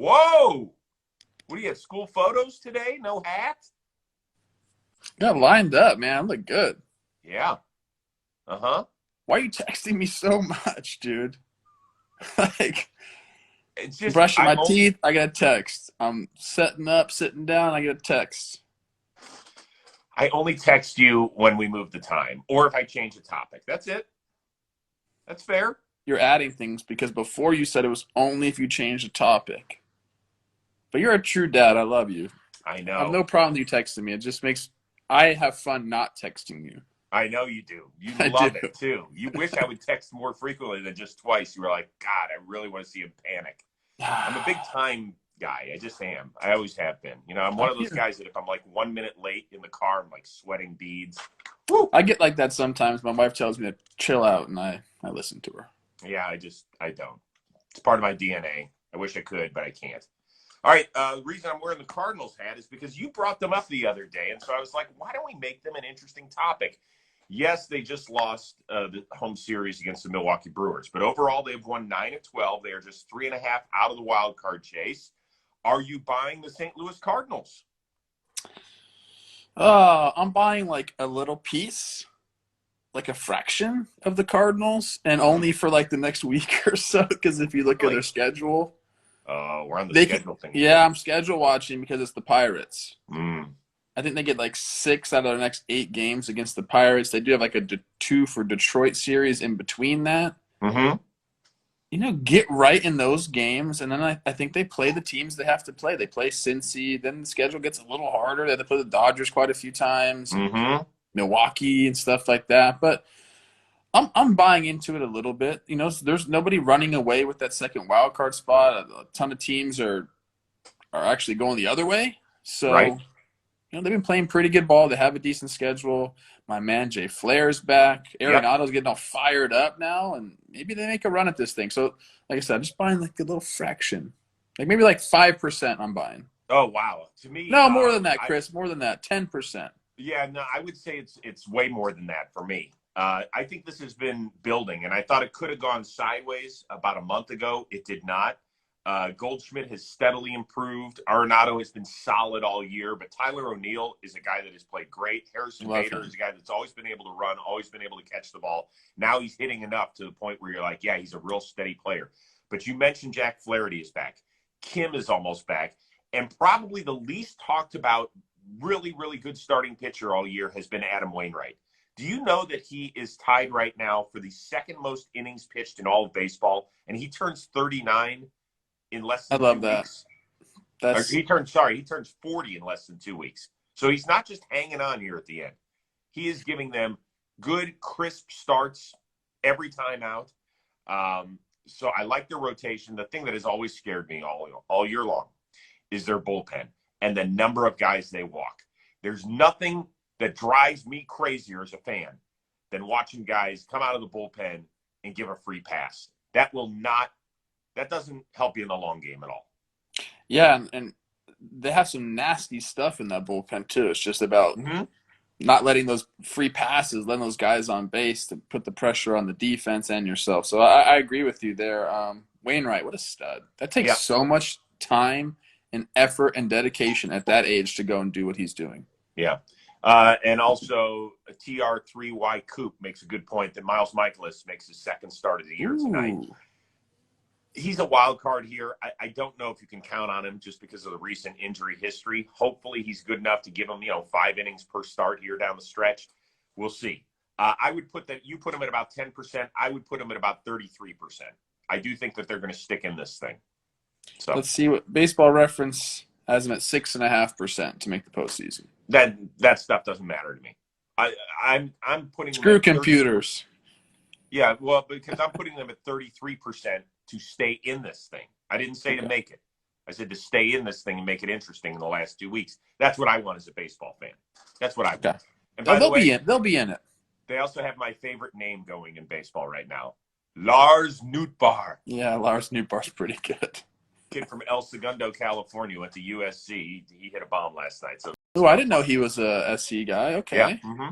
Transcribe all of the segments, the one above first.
Whoa! What do you have? School photos today? No hat? Got lined up, man. I look good. Yeah. Uh-huh. Why are you texting me so much, dude? Like, It's just brushing my teeth, I get a text. I'm setting up, sitting down, I get a text. I only text you when we move the time or if I change the topic. That's it. That's fair. You're adding things because before you said it was only if you change the topic. But you're a true dad. I love you. I I have know. no problem with you texting me. It just makes I have fun not texting you. I know you do. You I do. love it too. You wish I would text more frequently than just twice. You were like, God, I really want to see him panic. I'm a big time guy. I just am. I always have been. I'm one I'm of those here. guys that if I'm like 1 minute late in the car, I'm like sweating beads. Woo! I get like that sometimes. My wife tells me to chill out, and I listen to her. Yeah, I don't. It's part of my DNA. I wish I could, but I can't. All right. The reason I'm wearing the Cardinals hat is because you brought them up the other day. And so I was like, why don't we make them an interesting topic? Yes, they just lost the home series against the Milwaukee Brewers, but overall they've won 9 of 12. They are just 3.5 out of the wild card chase. Are you buying the St. Louis Cardinals? I'm buying like a little piece, like a fraction of the Cardinals, and only for like the next week or so. Because if you look at their Really? schedule, We're on the they can. schedule thing Yeah, again. I'm schedule watching because it's the Pirates. Mm. I think they get like 6 out of their next 8 games against the Pirates. They do have like a 2 for Detroit series in between that. Mm-hmm. Get right in those games, and then I think they play the teams they have to play. They play Cincy, then the schedule gets a little harder. They have to play the Dodgers quite a few times, and Mm-hmm. Milwaukee and stuff like that. But I'm buying into it a little bit. There's nobody running away with that second wild card spot. A ton of teams are actually going the other way. Right. So they've been playing pretty good ball. They have a decent schedule. My man Jay Flair's back. Yep. Arenado's getting all fired up now, and maybe they make a run at this thing. So, like I said, I'm just buying like a little fraction, like maybe like 5%. I'm buying. Oh, wow. To me, No, more than that, Chris. More than that. 10%. yeah, no, I would say it's way more than that for me. I think this has been building, and I thought it could have gone sideways about a month ago. It did not. Goldschmidt has steadily improved. Arenado has been solid all year, but Tyler O'Neill is a guy that has played great. Harrison Love Bader him. is a guy that's always been able to run, always been able to catch the ball. Now he's hitting enough to the point where you're like, yeah, he's a real steady player. But you mentioned Jack Flaherty is back. Kim is almost back. And probably the least talked about really, really good starting pitcher all year has been Adam Wainwright. Do you know that he is tied right now for the second most innings pitched in all of baseball? And he turns 39 in less I than two love that. weeks. Or That's he turns 40 in less than 2 weeks. So he's not just hanging on here at the end. He is giving them good, crisp starts every time out. So I like their rotation. The thing that has always scared me all year long is their bullpen and the number of guys they walk. There's nothing that drives me crazier as a fan than watching guys come out of the bullpen and give a free pass. That doesn't help you in the long game at all. yeah, and they have some nasty stuff in that bullpen too. It's just about Mm-hmm. not letting those free passes, letting those guys on base to put the pressure on the defense and yourself. So I agree with you there. Wainwright, what a stud. That takes Yeah. so much time and effort and dedication at that age to go and do what he's doing. Yeah. And also, TR3Y Coop makes a good point that Miles Michaelis makes his second start of the year tonight. Ooh. He's a wild card here. I don't know if you can count on him just because of the recent injury history. Hopefully, he's good enough to give him, 5 innings per start here down the stretch. We'll see. I would put that you put him at about 10%. I would put him at about 33%. I do think that they're going to stick in this thing. So Let's see what Baseball Reference has him at 6.5% to make the postseason. that stuff doesn't matter to me. I'm putting them Screw at 30. computers. Yeah, well, because I'm putting them at 33% to stay in this thing. I didn't say to Okay. make it. I said to stay in this thing and make it interesting in the last 2 weeks. That's what I want as a baseball fan. That's what I want. Okay. And by the They'll way, be in. They'll be in it. they also have my favorite name going in baseball right now, Lars Nootbaar, Yeah, Lars Nootbaar's pretty good. kid from El Segundo, California, went to USC. He hit a bomb last night. So Oh, I didn't know he was a SC guy. Okay. yeah,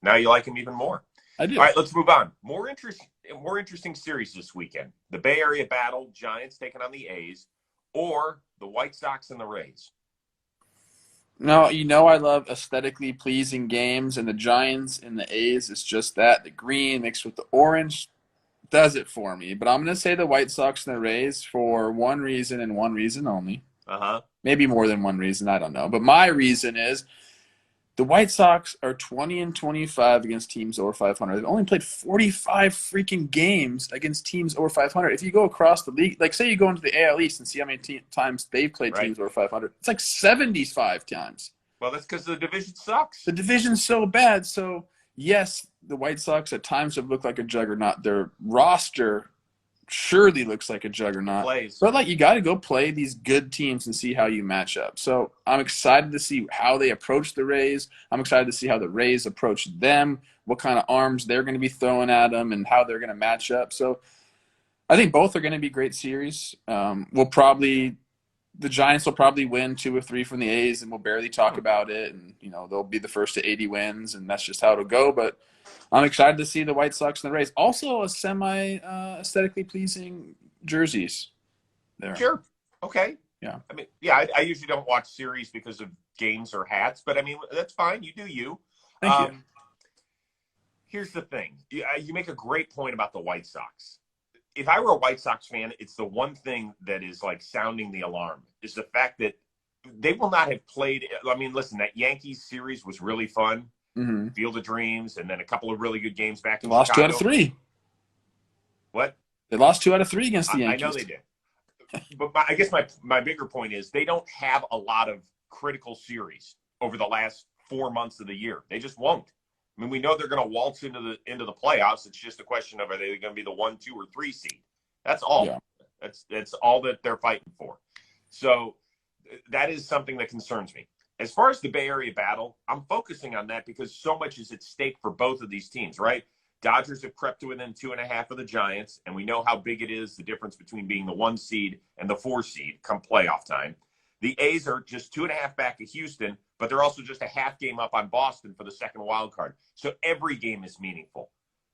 now you like him even more. I do. All right, let's move on. More interesting series this weekend. The Bay Area battle, Giants taking on the A's. or the White Sox and the Rays? No, I love aesthetically pleasing games, and the Giants and the A's is just that. The green mixed with the orange does it for me. But I'm going to say the White Sox and the Rays for one reason and one reason only. Uh-huh. Maybe more than one reason, I don't know. But my reason is the White Sox are 20-25 against teams over 500. They've only played 45 freaking games against teams over 500. If you go across the league, like say you go into the AL East and see how many times they've played Right. teams over 500, it's like 75 times. Well, that's because the division sucks. The division's so bad. So, yes, the White Sox at times have looked like a juggernaut. Their roster surely looks like a juggernaut. Plays. But, you got to go play these good teams and see how you match up. So, I'm excited to see how they approach the Rays. I'm excited to see how the Rays approach them, what kind of arms they're going to be throwing at them, and how they're going to match up. So, I think both are going to be great series. The Giants will probably win 2 or 3 from the A's, and we'll barely talk about it. And, they'll be the first to 80 wins, and that's just how it'll go. But I'm excited to see the White Sox and the Rays. Also, a aesthetically pleasing jerseys there. Sure. Okay. Yeah. I mean, yeah, I usually don't watch series because of games or hats, but I mean, that's fine. You do you. Thank you. Here's the thing. You make a great point about the White Sox. If I were a White Sox fan, it's the one thing that is like sounding the alarm is the fact that they will not have played. I mean, listen, that Yankees series was really fun. Mm-hmm. Field of Dreams, and then a couple of really good games back in They lost Chicago. 2 out of 3. What? They lost 2 out of 3 against the Yankees. I know they did. But I guess my bigger point is they don't have a lot of critical series over the last 4 months of the year. They just won't. I mean, we know they're going to waltz into the playoffs. It's just a question of are they going to be the 1, 2, or 3 seed? That's all. Yeah. That's all that they're fighting for. So that is something that concerns me. As far as the Bay Area battle, I'm focusing on that because so much is at stake for both of these teams, right? Dodgers have crept to within 2.5 of the Giants, and we know how big it is, the difference between being the 1 seed and the 4 seed come playoff time. The A's are just 2.5 back of Houston, but they're also just a half game up on Boston for the second wild card. So every game is meaningful.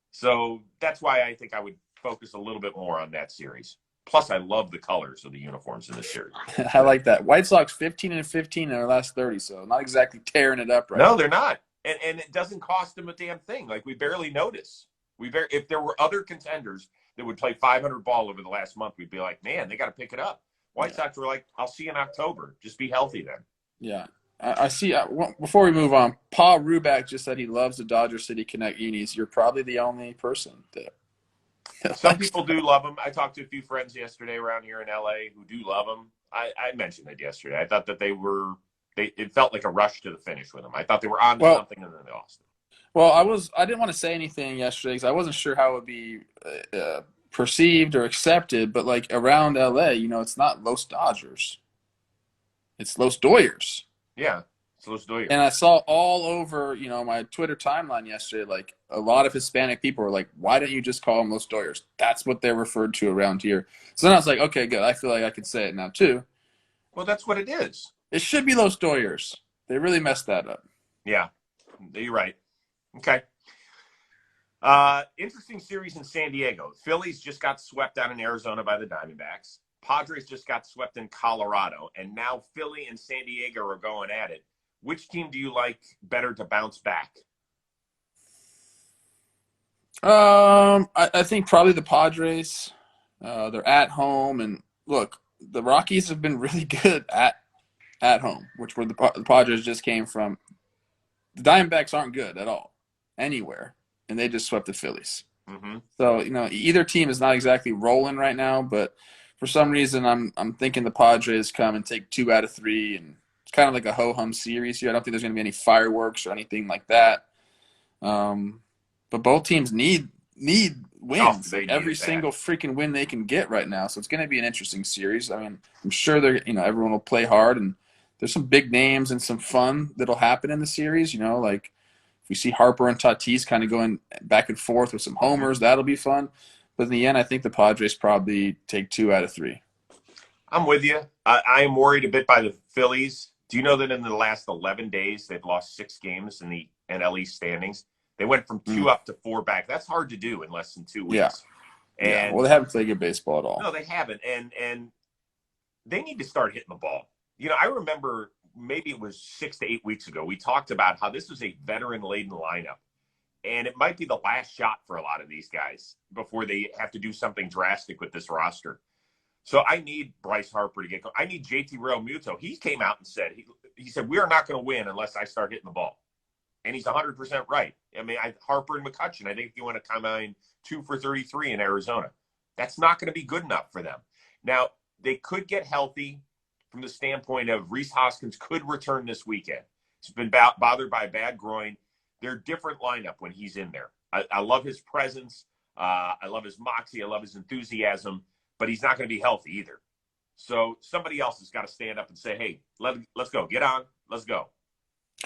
So that's why I think I would focus a little bit more on that series. Plus, I love the colors of the uniforms in this series. I like that. White Sox 15-15 in their last 30, so not exactly tearing it up right now. No, they're not. And it doesn't cost them a damn thing. Like, we barely notice. If there were other contenders that would play 500 ball over the last month, we'd be like, man, they got to pick it up. White Sox were like, I'll see you in October. Just be healthy then. Yeah. I see. Before we move on, Paul Ruback just said he loves the Dodger City Connect unis. You're probably the only person that Some people do love them. I talked to a few friends yesterday around here in LA who do love them. I mentioned it yesterday. I thought that it felt like a rush to the finish with them. I thought they were on to something and then they lost it. Well, I didn't want to say anything yesterday because I wasn't sure how it would be perceived or accepted. But around LA, it's not Los Dodgers, it's Los Doyers. Yeah, it's Los Doyers. And I saw all over, my Twitter timeline yesterday, a lot of Hispanic people were like, "Why don't you just call them Los Doyers?" That's what they're referred to around here. So then I was like, "Okay, good. I feel like I could say it now too." Well, that's what it is. It should be Los Doyers. They really messed that up. Yeah, you're right. Okay. Interesting series in San Diego. Phillies just got swept down in Arizona by the Diamondbacks. Padres just got swept in Colorado. And now Philly and San Diego are going at it. Which team do you like better to bounce back? I think probably the Padres. They're at home. And look, the Rockies have been really good at home, which where the Padres just came from. The Diamondbacks aren't good at all anywhere, and they just swept the Phillies. Mm-hmm. So either team is not exactly rolling right now, but for some reason I'm thinking the Padres come and take 2 out of 3, and it's kind of like a ho-hum series here. I don't think there's going to be any fireworks or anything like that. But both teams need wins. Every single freaking win they can get right now. So it's going to be an interesting series. I mean, I'm sure everyone will play hard, and there's some big names and some fun that'll happen in the series. If we see Harper and Tatis kind of going back and forth with some homers, that'll be fun. But in the end, I think the Padres probably take 2 out of 3. I'm with you. I am worried a bit by the Phillies. Do you know that in the last 11 days, they've lost 6 games in the NL East standings? They went from 2 up to 4 back. That's hard to do in less than 2 weeks. Yeah. Well, they haven't played good baseball at all. No, they haven't. And they need to start hitting the ball. I remember maybe it was 6 to 8 weeks ago, we talked about how this was a veteran-laden lineup. And it might be the last shot for a lot of these guys before they have to do something drastic with this roster. So I need Bryce Harper to get going. I need JT Realmuto. He came out and said, he said, we are not going to win unless I start hitting the ball. And he's 100% right. I mean, Harper and McCutchen, I think if you want to come in 2 for 33 in Arizona, that's not going to be good enough for them. Now, they could get healthy from the standpoint of Rhys Hoskins could return this weekend. He's been bothered by a bad groin. They're a different lineup when he's in there. I love his presence. I love his moxie. I love his enthusiasm. But he's not going to be healthy either. So somebody else has got to stand up and say, hey, let's go. Get on. Let's go.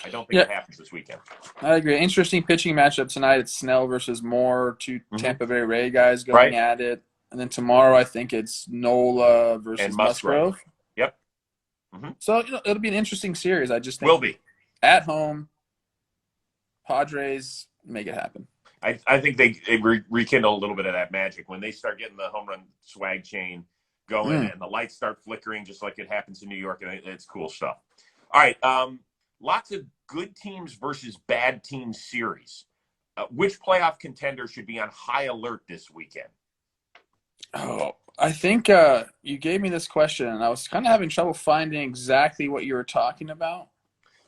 I don't think it happens this weekend. I agree. Interesting pitching matchup tonight. It's Snell versus Moore, two Tampa Bay Ray guys going at it. And then tomorrow I think it's Nola versus Musgrove. Yep. So it'll be an interesting series. I just think will be. At home, Padres make it happen. I think they rekindle a little bit of that magic when they start getting the home run swag chain going and the lights start flickering just like it happens in New York, and it's cool stuff. All right, lots of good teams versus bad teams series. Which playoff contender should be on high alert this weekend? Oh, I think you gave me this question, and I was kind of having trouble finding exactly what you were talking about.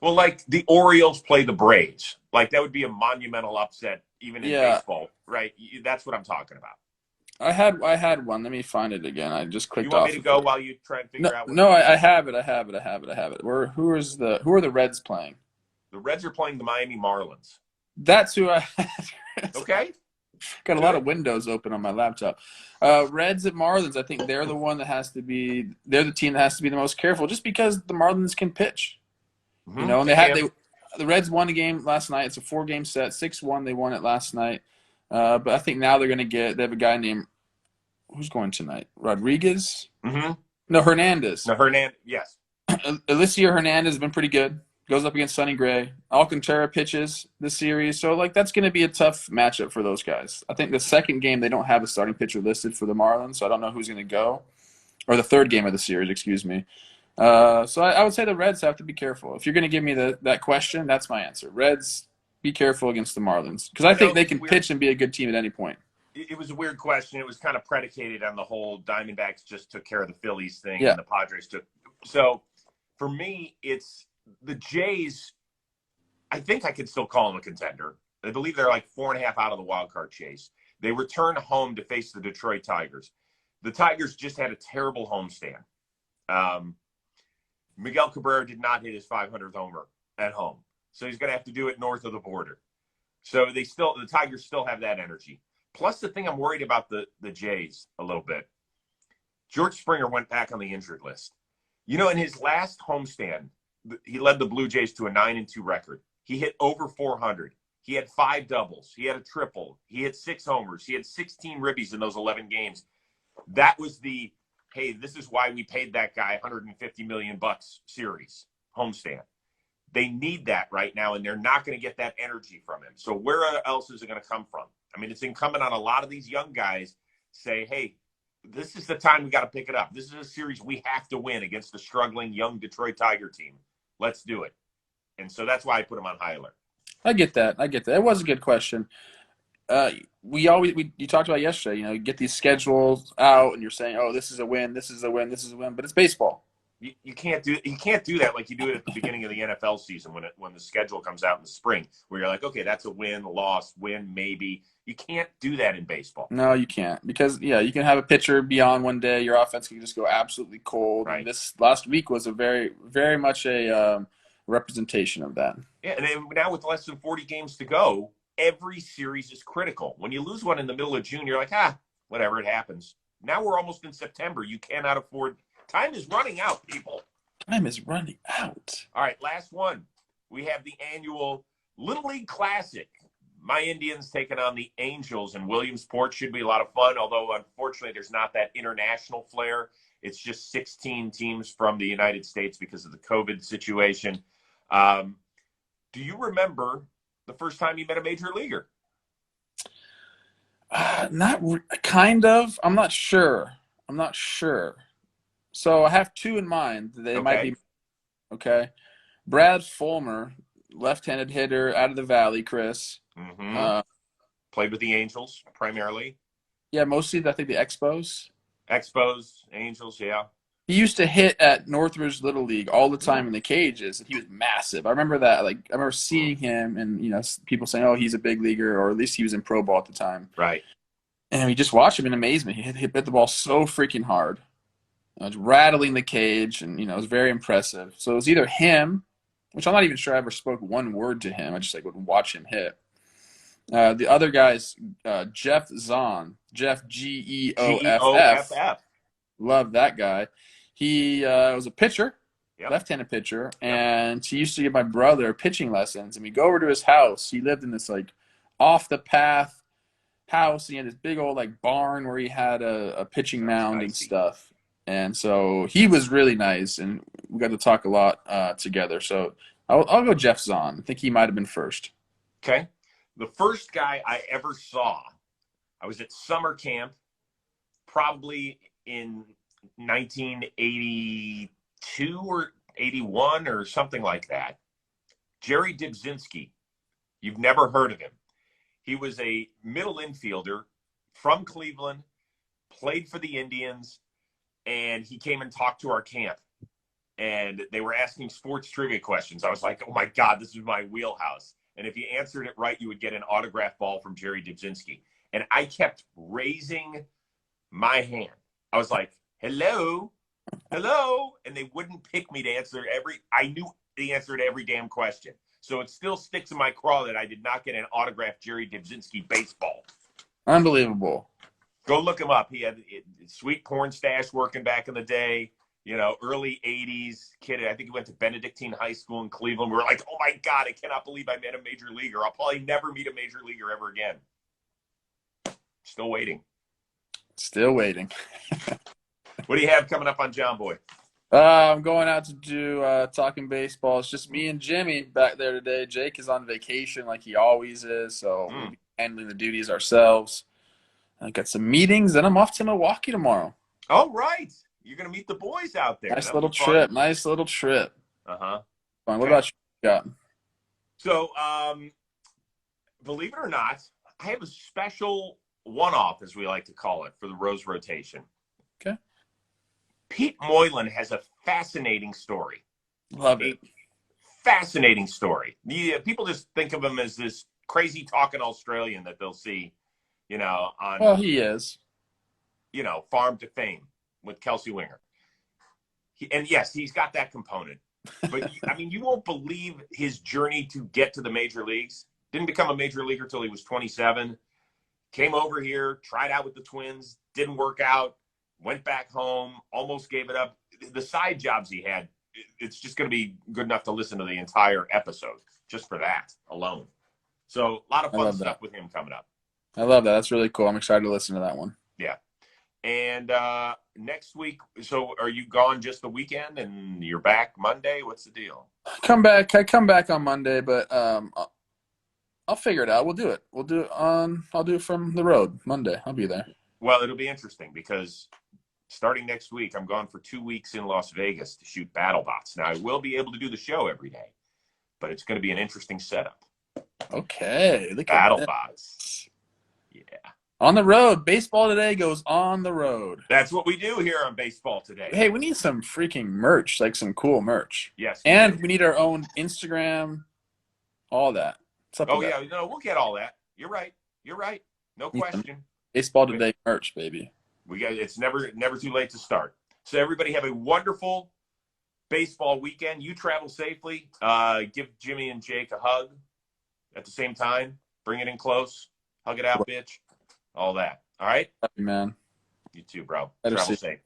Well, like the Orioles play the Braves. Like that would be a monumental upset even in baseball, right? That's what I'm talking about. I had one. Let me find it again. I just clicked off. You want me to go while you try and figure out? No, I have it. I have it. Who are the Reds playing? The Reds are playing the Miami Marlins. That's who I had. Okay. Got a lot of windows open on my laptop. Reds at Marlins. I think they're the one that has to be. They're the team that has to be the most careful, just because the Marlins can pitch. And the Reds won a game last night. It's a 4-game set, 6-1. They won it last night. But I think now they have a guy named, who's going tonight? Rodriguez? No, Hernandez. Yes. Alicia Hernandez has been pretty good. Goes up against Sonny Gray. Alcantara pitches this series. So, that's going to be a tough matchup for those guys. I think the second game, they don't have a starting pitcher listed for the Marlins, so I don't know who's going to go. Or the third game of the series, excuse me. So I would say the Reds have to be careful. If you're going to give me that question, that's my answer. Reds, be careful against the Marlins. Because I think they can pitch and be a good team at any point. It was a weird question. It was kind of predicated on the whole Diamondbacks just took care of the Phillies thing and the Padres took. So for me, it's the Jays. I think I could still call them a contender. I believe they're like 4.5 out of the wild card chase. They return home to face the Detroit Tigers. The Tigers just had a terrible homestand. Miguel Cabrera did not hit his 500th homer at home. So he's going to have to do it north of the border. So the Tigers still have that energy. Plus the thing I'm worried about the Jays a little bit. George Springer went back on the injured list. In his last homestand, he led the Blue Jays to a 9-2 record. He hit over 400. He had 5 doubles. He had a triple. He hit 6 homers. He had 16 ribbies in those 11 games. That was the, hey, this is why we paid that guy $150 million series homestand. They need that right now, and they're not going to get that energy from him. So where else is it going to come from? I mean, it's incumbent on a lot of these young guys say, hey, this is the time we got to pick it up. This is a series we have to win against the struggling young Detroit Tiger team. Let's do it. And so that's why I put him on high alert. I get that. It was a good question. You talked about yesterday, you get these schedules out and you're saying, oh, this is a win, this is a win, this is a win, but it's baseball. You can't do that like you do it at the beginning of the NFL season when the schedule comes out in the spring, where you're like, okay, that's a win, loss, win, maybe. You can't do that in baseball. No, you can't, because you can have a pitcher be on one day, your offense can just go absolutely cold. Right. And this last week was a very, very much a representation of that. Yeah, and then now with less than 40 games to go, every series is critical. When you lose one in the middle of June, you're like, whatever, it happens. Now we're almost in September. You cannot afford. Time is running out, people. Time is running out. All right, last one. We have the annual Little League Classic. My Indians taking on the Angels in Williamsport. Should be a lot of fun, although unfortunately there's not that international flair. It's just 16 teams from the United States because of the COVID situation. Do you remember the first time you met a major leaguer? Kind of. I'm not sure. So I have two in mind. They might Okay. be okay. Brad Fulmer, left-handed hitter out of the Valley, Chris. Mm-hmm. Uh, Played with the Angels primarily. yeah, mostly I think the Expos. Expos, Angels, yeah. He used to hit at Northridge Little League all the time in Mm. the cages, and he was massive. I remember that. Like I remember Mm. seeing him, and people saying, "Oh, he's a big leaguer," or at least he was in pro ball at the time. Right. And we just watched him in amazement. He hit the ball so freaking hard. It was rattling the cage, and it was very impressive. So it was either him, which I'm not even sure I ever spoke one word to him. I just like would watch him hit. The other guy's Jeff Zahn, Jeff Geoff. Geoff. Love that guy. He was a pitcher, Yep. left-handed pitcher, Yep. and he used to give my brother pitching lessons. And we go over to his house. He lived in this like off the path house. He had this big old like barn where he had a pitching Sounds mound and dicey. stuff. And so he was really nice, and we got to talk a lot together. So I'll go Jeff Zahn. I think he might have been first. Okay. The first guy I ever saw, I was at summer camp, probably in 1982 or 81 or something like that. Jerry Dibzinski. You've never heard of him. He was a middle infielder from Cleveland, played for the Indians, and he came and talked to our camp. And they were asking sports trivia questions. I was like, oh my God, this is my wheelhouse. And if you answered it right, you would get an autograph ball from Jerry Dibzinski. And I kept raising my hand. I was like, hello, hello. And they wouldn't pick me to answer I knew the answer to every damn question. So it still sticks in my craw that I did not get an autographed Jerry Dibzinski baseball. Unbelievable. Go look him up. He had a sweet porn stash working back in the day, early 80s kid. I think he went to Benedictine High School in Cleveland. We were like, oh my God, I cannot believe I met a major leaguer. I'll probably never meet a major leaguer ever again. Still waiting. Still waiting. What do you have coming up on JOMBOY? I'm going out to do talking baseball. It's just me and Jimmy back there today. Jake is on vacation like he always is, so we'll be handling the duties ourselves. I got some meetings, and I'm off to Milwaukee tomorrow. Oh, right. You're going to meet the boys out there. Nice little trip. Nice little trip. Uh-huh. Fine. Okay. What about you? Yeah. So, believe it or not, I have a special one-off, as we like to call it, for the Rose rotation. Okay. Pete Moylan has a fascinating story. Love it. Fascinating story. People just think of him as this crazy talking Australian that they'll see, on. Well, he is. Farm to Fame with Kelsey Winger. And yes, he's got that component. But, you won't believe his journey to get to the major leagues. Didn't become a major leaguer till he was 27. Came over here, tried out with the Twins, didn't work out, went back home, almost gave it up. The side jobs he had, it's just going to be good enough to listen to the entire episode just for that alone. So a lot of fun stuff with him coming up. I love that. That's really cool. I'm excited to listen to that one. Yeah. And next week, so are you gone just the weekend and you're back Monday? What's the deal? I come back on Monday, but I'll figure it out. We'll do it. I'll do it from the road Monday. I'll be there. Well, it'll be interesting because starting next week, I'm gone for 2 weeks in Las Vegas to shoot BattleBots. Now, I will be able to do the show every day, but it's going to be an interesting setup. Okay. BattleBots. Yeah. On the road. Baseball Today goes on the road. That's what we do here on Baseball Today. Hey, we need some freaking merch, like some cool merch. Yes. And we need our own Instagram, all that. Oh, yeah. We'll get all that. You're right. No question. Baseball Today merch, baby. It's never too late to start. So everybody have a wonderful baseball weekend. You travel safely. Give Jimmy and Jake a hug at the same time. Bring it in close. Hug it out, bitch. All that. All right? Love you, man. You too, bro. Better Travel see. safe.